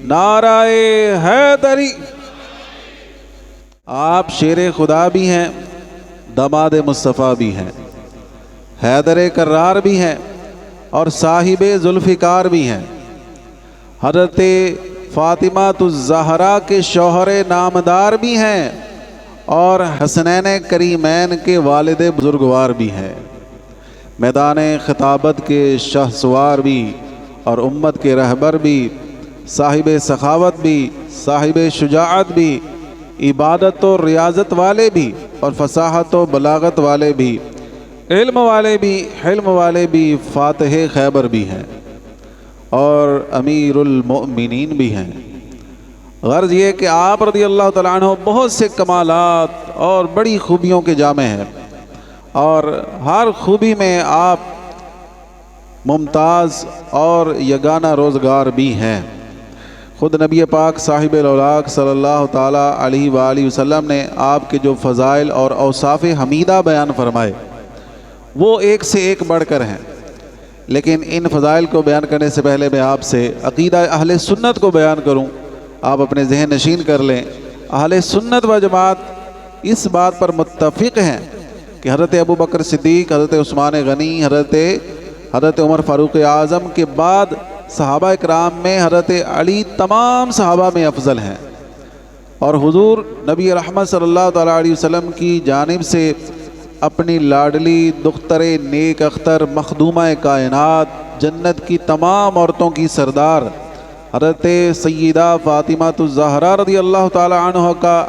نعرہ حیدری۔ آپ شیر خدا بھی ہیں، داماد مصطفیٰ بھی ہیں، حیدر کرار بھی ہیں اور صاحب ذوالفقار بھی ہیں، حضرت فاطمہ الزہرا کے شوہر نامدار بھی ہیں اور حسنین کریمین کے والد بزرگوار بھی ہیں، میدان خطابت کے شہسوار بھی اور امت کے رہبر بھی، صاحب سخاوت بھی، صاحب شجاعت بھی، عبادت و ریاضت والے بھی اور فصاحت و بلاغت والے بھی، علم والے بھی، حلم والے بھی، فاتح خیبر بھی ہیں اور امیر المؤمنین بھی ہیں۔ غرض یہ کہ آپ رضی اللہ تعالیٰ عنہ بہت سے کمالات اور بڑی خوبیوں کے جامع ہیں اور ہر خوبی میں آپ ممتاز اور یگانہ روزگار بھی ہیں۔ خود نبی پاک صاحب الاولاق صلی اللہ تعالیٰ علیہ وآلہ وسلم نے آپ کے جو فضائل اور اوصاف حمیدہ بیان فرمائے وہ ایک سے ایک بڑھ کر ہیں، لیکن ان فضائل کو بیان کرنے سے پہلے میں آپ سے عقیدہ اہل سنت کو بیان کروں، آپ اپنے ذہن نشین کر لیں۔ اہل سنت و جماعت اس بات پر متفق ہیں کہ حضرت ابوبکر صدیق، حضرت عثمان غنی، حضرت عمر فاروق اعظم کے بعد صحابہ اکرام میں حضرت علی تمام صحابہ میں افضل ہیں، اور حضور نبی رحمت صلی اللہ تعالیٰ علیہ وسلم کی جانب سے اپنی لاڈلی دختر نیک اختر مخدومہ کائنات جنت کی تمام عورتوں کی سردار حضرت سیدہ فاطمہ الزہرا رضی اللہ تعالیٰ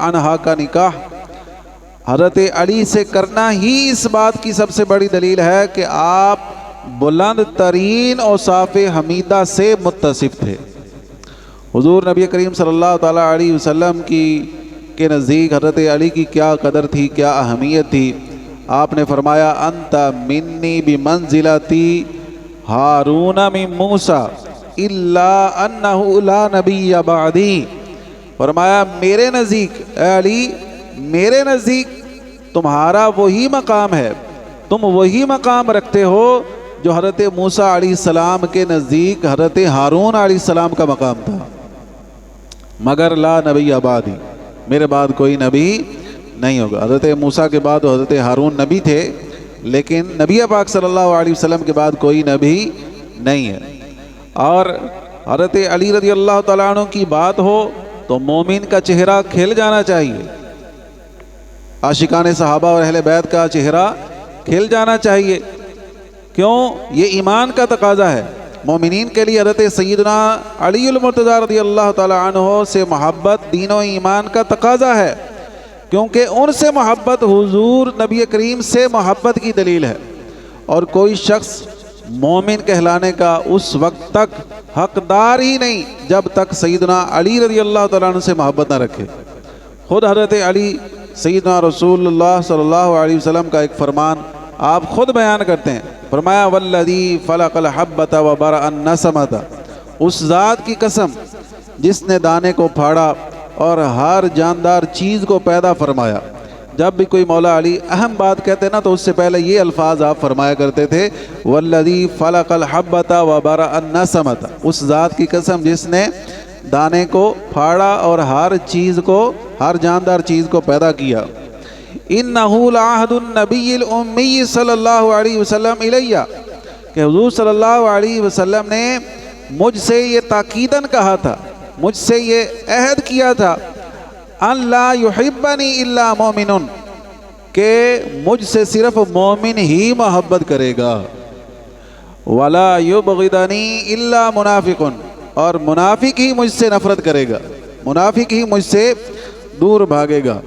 عنہا کا نکاح حضرت علی سے کرنا ہی اس بات کی سب سے بڑی دلیل ہے کہ آپ بلند ترین اوصاف حمیدہ سے متصف تھے۔ حضور نبی کریم صلی اللہ تعالیٰ علیہ وسلم کے نزدیک حضرت علی کی کیا قدر تھی، کیا اہمیت تھی۔ آپ نے فرمایا انت منی بمنزلتی ہارون من موسیٰ الا انہ لا نبی بعدی۔ فرمایا میرے نزدیک اے علی، میرے نزدیک تمہارا وہی مقام ہے، تم وہی مقام رکھتے ہو جو حضرت موسیٰ علیہ السلام کے نزدیک حضرت ہارون علیہ السلام کا مقام تھا، مگر لا نبی بعدی، میرے بعد کوئی نبی نہیں ہوگا۔ حضرت موسیٰ کے بعد حضرت ہارون نبی تھے، لیکن نبی پاک صلی اللہ علیہ وسلم کے بعد کوئی نبی نہیں ہے۔ اور حضرت علی رضی اللہ تعالیٰ عنہ کی بات ہو تو مومن کا چہرہ کھل جانا چاہیے، عاشقان صحابہ اور اہل بیت کا چہرہ کھل جانا چاہیے۔ کیوں؟ یہ ایمان کا تقاضا ہے۔ مومنین کے لیے حضرت سیدنا علی المرتضیٰ رضی اللہ تعالیٰ عنہ سے محبت دین و ایمان کا تقاضا ہے، کیونکہ ان سے محبت حضور نبی کریم سے محبت کی دلیل ہے، اور کوئی شخص مومن کہلانے کا اس وقت تک حقدار ہی نہیں جب تک سیدنا علی رضی اللہ تعالیٰ عنہ سے محبت نہ رکھے۔ خود حضرت علی سیدنا رسول اللہ صلی اللہ علیہ وسلم کا ایک فرمان آپ خود بیان کرتے ہیں، فرمایا والذی فلق الحبۃ وبرأ النسمۃ، اس ذات کی قسم جس نے دانے کو پھاڑا اور ہر جاندار چیز کو پیدا فرمایا۔ جب بھی کوئی مولا علی اہم بات کہتے نا تو اس سے پہلے یہ الفاظ آپ فرمایا کرتے تھے، والذی فلق الحبۃ وبرأ النسمۃ، اس ذات کی قسم جس نے دانے کو پھاڑا اور ہر جاندار چیز کو پیدا کیا۔ انہ لعہد النبی الامی صلی اللہ علیہ وسلم الیہ، کہ حضور صلی اللہ علیہ وسلم نے مجھ سے یہ تاکیداً کہا تھا، مجھ سے یہ عہد کیا تھا، ان لا یحبنی الا مومن، کہ مجھ سے صرف مومن ہی محبت کرے گا، ولا یبغضنی الا منافق، اور منافق ہی مجھ سے نفرت کرے گا، منافق ہی مجھ سے دور بھاگے گا۔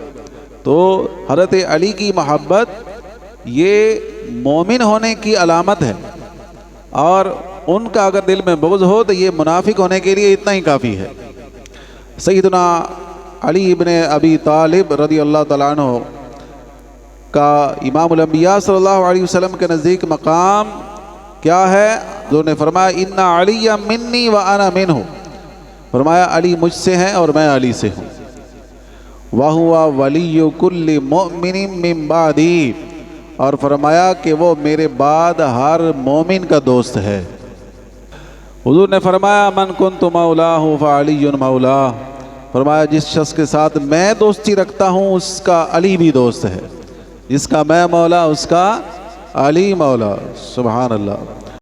تو حضرت علی کی محبت یہ مومن ہونے کی علامت ہے، اور ان کا اگر دل میں بغض ہو تو یہ منافق ہونے کے لیے اتنا ہی کافی ہے۔ سیدنا علی ابن ابی طالب رضی اللہ تعالیٰ عنہ کا امام الانبیاء صلی اللہ علیہ وسلم کے نزدیک مقام کیا ہے؟ جو نے فرمایا ان علی منی وانا منہ، فرمایا علی مجھ سے ہیں اور میں علی سے ہوں، وَهُوَ وَلِيُّ كُلِّ مُؤْمِنٍ مِّن بَعْدِي، اور فرمایا کہ وہ میرے بعد ہر مومن کا دوست ہے۔ حضور نے فرمایا من کنت مولاہ فعلی مولاہ، فرمایا جس شخص کے ساتھ میں دوستی رکھتا ہوں اس کا علی بھی دوست ہے، جس کا میں مولا اس کا علی مولا۔ سبحان اللہ۔